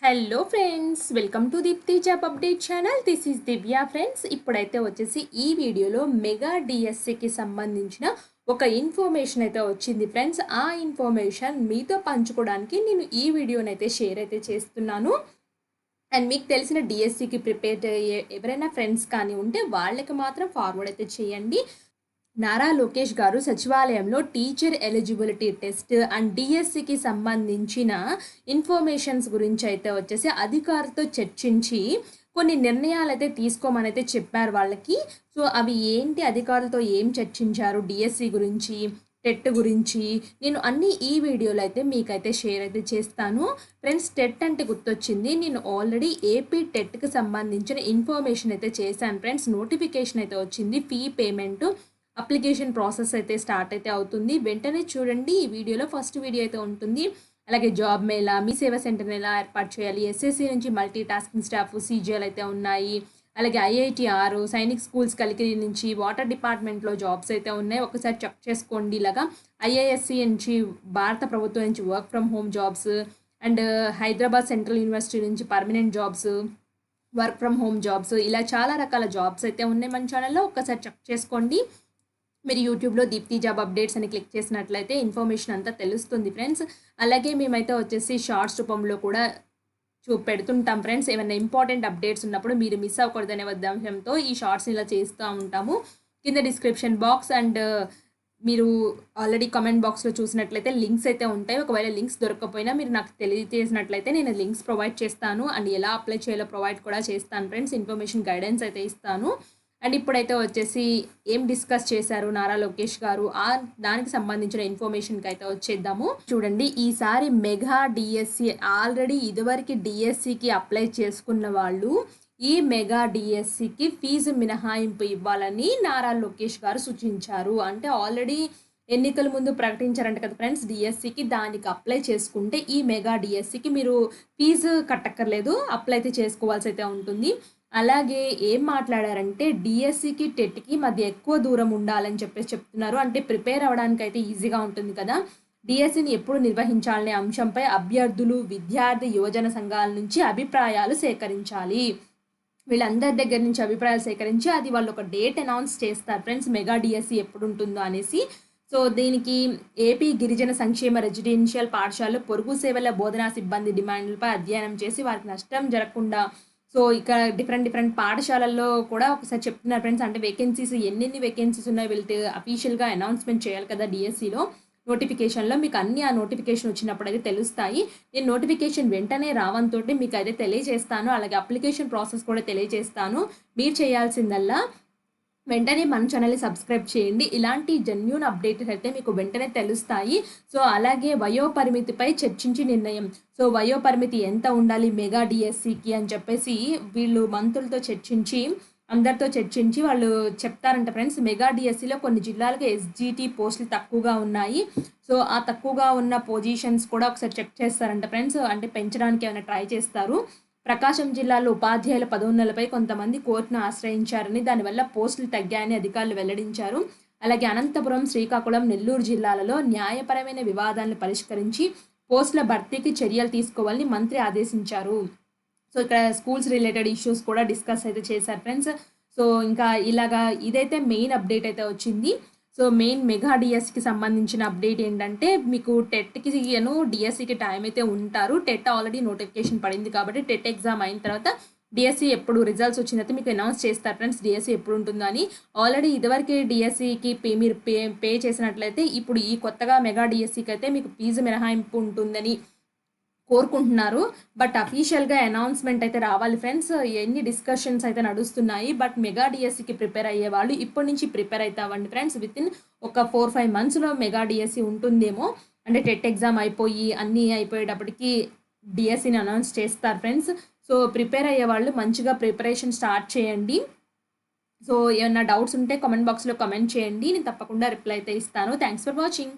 Hello friends, welcome to Deepthi job update channel. This is Divya friends. ఇప్పుడైతే వచ్చేసి ఈ వీడియోలో మెగా డిఎస్సికి సంబంధించిన ఒక ఇన్ఫర్మేషన్ అయితే వచ్చింది ఫ్రెండ్స్. ఆ ఇన్ఫర్మేషన్ మీతో పంచుకోవడానికి నేను ఈ వీడియోని అయితే షేర్ అయితే చేస్తున్నాను. అండ్ మీకు తెలిసిన డిఎస్సికి ప్రిపేర్ అయ్యే ఎవరైనా ఫ్రెండ్స్ కానీ ఉంటే వాళ్ళకి మాత్రం ఫార్వర్డ్ అయితే చేయండి. నారా లోకేష్ గారు సచివాలయంలో టీచర్ ఎలిజిబిలిటీ టెస్ట్ అండ్ డిఎస్సికి సంబంధించిన ఇన్ఫర్మేషన్స్ గురించి అయితే వచ్చేసి అధికారులతో చర్చించి కొన్ని నిర్ణయాలు అయితే తీసుకోమని అయితే చెప్పారు వాళ్ళకి. సో అవి ఏంటి, అధికారులతో ఏం చర్చించారు డిఎస్సి గురించి, టెట్ గురించి నేను అన్నీ ఈ వీడియోలో అయితే మీకైతే షేర్ అయితే చేస్తాను ఫ్రెండ్స్. టెట్ అంటే గుర్తొచ్చింది, నేను ఆల్రెడీ ఏపీ టెట్కి సంబంధించిన ఇన్ఫర్మేషన్ అయితే చేశాను ఫ్రెండ్స్. నోటిఫికేషన్ అయితే వచ్చింది, ఫీ పేమెంట్ అప్లికేషన్ ప్రాసెస్ అయితే స్టార్ట్ అయితే అవుతుంది. వెంటనే చూడండి, ఈ వీడియోలో ఫస్ట్ వీడియో అయితే ఉంటుంది. అలాగే జాబ్ మేళా, మీ సేవా సెంటర్ని ఎలా ఏర్పాటు చేయాలి, ఎస్ఎస్సి నుంచి మల్టీ టాస్కింగ్ స్టాఫ్ సీజీఎల్ అయితే ఉన్నాయి. అలాగే ఐఐటిఆర్, సైనిక్ స్కూల్స్ కలికిరి నుంచి వాటర్ డిపార్ట్మెంట్లో జాబ్స్ అయితే ఉన్నాయి, ఒకసారి చెక్ చేసుకోండి. ఇలాగా ఐఐఎస్సి నుంచి భారత ప్రభుత్వం నుంచి work from home jobs and Hyderabad Central University నుంచి permanent jobs, work from home jobs, ఇలా చాలా రకాల జాబ్స్ అయితే ఉన్నాయి మన ఛానల్లో. ఒక్కసారి చెక్ చేసుకోండి. మీరు యూట్యూబ్లో దీప్తి జాబ్ అప్డేట్స్ అని క్లిక్ చేసినట్లయితే ఇన్ఫర్మేషన్ అంతా తెలుస్తుంది ఫ్రెండ్స్. అలాగే మేమైతే వచ్చేసి షార్ట్స్ రూపంలో కూడా పెడుతుంటాం ఫ్రెండ్స్. ఏమైనా ఇంపార్టెంట్ అప్డేట్స్ ఉన్నప్పుడు మీరు మిస్ అవ్వకూడదనే ఉద్దేశంతో ఈ షార్ట్స్ని ఇలా చేస్తూ ఉంటాము. కింద డిస్క్రిప్షన్ బాక్స్ అండ్ మీరు ఆల్రెడీ కామెంట్ బాక్స్లో చూసినట్లయితే లింక్స్ అయితే ఉంటాయి. ఒకవేళ లింక్స్ దొరకకపోయినా మీరు నాకు తెలియజేసినట్లయితే నేను లింక్స్ ప్రొవైడ్ చేస్తాను అండ్ ఎలా అప్లై చేయాలో ప్రొవైడ్ కూడా చేస్తాను ఫ్రెండ్స్. ఇన్ఫర్మేషన్ గైడెన్స్ అయితే ఇస్తాను. అండ్ ఇప్పుడైతే వచ్చేసి ఏం డిస్కస్ చేశారు నారా లోకేష్ గారు, దానికి సంబంధించిన ఇన్ఫర్మేషన్కి అయితే వచ్చేద్దాము. చూడండి, ఈసారి మెగా డిఎస్సి ఆల్రెడీ ఇదివరకు డిఎస్సికి అప్లై చేసుకున్న వాళ్ళు ఈ మెగా డిఎస్సికి ఫీజు మినహాయింపు ఇవ్వాలని నారా లోకేష్ గారు సూచించారు. అంటే ఆల్రెడీ ఎన్నికల ముందు ప్రకటించారంట కదా ఫ్రెండ్స్ డిఎస్సికి, దానికి అప్లై చేసుకుంటే ఈ మెగా డిఎస్సికి మీరు ఫీజు కట్టక్కర్లేదు, అప్లై అయితే చేసుకోవాల్సి అయితే ఉంటుంది. అలాగే ఏం మాట్లాడారంటే డిఎస్సికి టెట్కి మధ్య ఎక్కువ దూరం ఉండాలని చెప్పేసి చెప్తున్నారు. అంటే ప్రిపేర్ అవ్వడానికి అయితే ఈజీగా ఉంటుంది కదా. డిఎస్సిని ఎప్పుడు నిర్వహించాలనే అంశంపై అభ్యర్థులు, విద్యార్థి, యువజన సంఘాల నుంచి అభిప్రాయాలు సేకరించాలి. వీళ్ళందరి దగ్గర నుంచి అభిప్రాయాలు సేకరించి అది వాళ్ళు ఒక డేట్ అనౌన్స్ చేస్తారు ఫ్రెండ్స్, మెగా డిఎస్సి ఎప్పుడు ఉంటుందో అనేసి. సో దీనికి ఏపీ గిరిజన సంక్షేమ రెసిడెన్షియల్ పాఠశాలలు పొరుగు సేవల బోధనా సిబ్బంది డిమాండ్లపై అధ్యయనం చేసి వారికి నష్టం జరగకుండా, సో ఇక్కడ డిఫరెంట్ పాఠశాలల్లో కూడా ఒకసారి చెప్తున్నారు ఫ్రెండ్స్. అంటే వేకెన్సీస్ ఎన్ని వేకెన్సీస్ ఉన్నాయి వీళ్ళు అఫీషియల్గా అనౌన్స్మెంట్ చేయాలి కదా డిఎస్సిలో నోటిఫికేషన్లో. మీకు అన్ని ఆ నోటిఫికేషన్ వచ్చినప్పుడు అయితే తెలుస్తాయి. నేను నోటిఫికేషన్ వెంటనే రావడంతో మీకు అయితే తెలియజేస్తాను. అలాగే అప్లికేషన్ ప్రాసెస్ కూడా తెలియజేస్తాను. మీరు చేయాల్సిందల్లా వెంటనే మన ఛానల్ని సబ్స్క్రైబ్ చేయండి. ఇలాంటి జెన్యూన్ అప్డేట్స్ అయితే మీకు వెంటనే తెలుస్తాయి. సో అలాగే వయోపరిమితిపై చర్చించి నిర్ణయం. సో వయోపరిమితి ఎంత ఉండాలి మెగా డిఎస్సికి అని చెప్పేసి వీళ్ళు మంత్రులతో చర్చించి, అందరితో చర్చించి వాళ్ళు చెప్తారంట ఫ్రెండ్స్. మెగా డిఎస్సిలో కొన్ని జిల్లాలకు ఎస్జిటి పోస్టులు తక్కువగా ఉన్నాయి. సో ఆ తక్కువగా ఉన్న పొజిషన్స్ కూడా ఒకసారి చెక్ చేస్తారంట ఫ్రెండ్స్. అంటే పెంచడానికి ఏమైనా ట్రై చేస్తారు. ప్రకాశం జిల్లాలో ఉపాధ్యాయుల పదోన్నలపై కొంతమంది కోర్టును ఆశ్రయించారని, దానివల్ల పోస్టులు తగ్గాయని అధికారులు వెల్లడించారు. అలాగే అనంతపురం, శ్రీకాకుళం, నెల్లూరు జిల్లాలలో న్యాయపరమైన వివాదాలను పరిష్కరించి పోస్టుల భర్తీకి చర్యలు తీసుకోవాలని మంత్రి ఆదేశించారు. సో ఇక్కడ స్కూల్స్ రిలేటెడ్ ఇష్యూస్ కూడా డిస్కస్ అయితే చేశారు ఫ్రెండ్స్. సో ఇంకా ఇలాగా ఇదైతే మెయిన్ అప్డేట్ అయితే వచ్చింది. సో మెయిన్ మెగా డిఎస్సికి సంబంధించిన అప్డేట్ ఏంటంటే మీకు టెట్కి డిఎస్సికి టైం అయితే ఉంటారు. టెట్ ఆల్రెడీ నోటిఫికేషన్ పడింది కాబట్టి టెట్ ఎగ్జామ్ అయిన తర్వాత డిఎస్సి ఎప్పుడు రిజల్ట్స్ వచ్చిన తర్వాత మీకు అనౌన్స్ చేస్తారు ఫ్రెండ్స్ డిఎస్సి ఎప్పుడు ఉంటుందో అని. ఆల్రెడీ ఇదివరకు డిఎస్సికి మీరు పే చేసినట్లయితే ఇప్పుడు ఈ కొత్తగా మెగా డిఎస్సికి అయితే మీకు ఫీజు మినహాయింపు ఉంటుందని కోరుకుంటున్నారు. బట్ అఫీషియల్గా అనౌన్స్మెంట్ అయితే రావాలి ఫ్రెండ్స్. ఎన్ని డిస్కషన్స్ అయితే నడుస్తున్నాయి. బట్ మెగా డిఎస్సికి ప్రిపేర్ అయ్యే వాళ్ళు ఇప్పటి నుంచి ప్రిపేర్ అయితే అవ్వండి ఫ్రెండ్స్. వితిన్ ఒక 4-5 మంత్స్లో మెగా డిఎస్సి ఉంటుందేమో. అంటే టెట్ ఎగ్జామ్ అయిపోయి అన్నీ అయిపోయేటప్పటికి డిఎస్సిని అనౌన్స్ చేస్తారు ఫ్రెండ్స్. సో ప్రిపేర్ అయ్యే వాళ్ళు మంచిగా ప్రిపరేషన్ స్టార్ట్ చేయండి. సో ఏమన్నా డౌట్స్ ఉంటే కామెంట్ బాక్స్లో కామెంట్ చేయండి, నేను తప్పకుండా రిప్లై అయితే ఇస్తాను. Thanks for watching.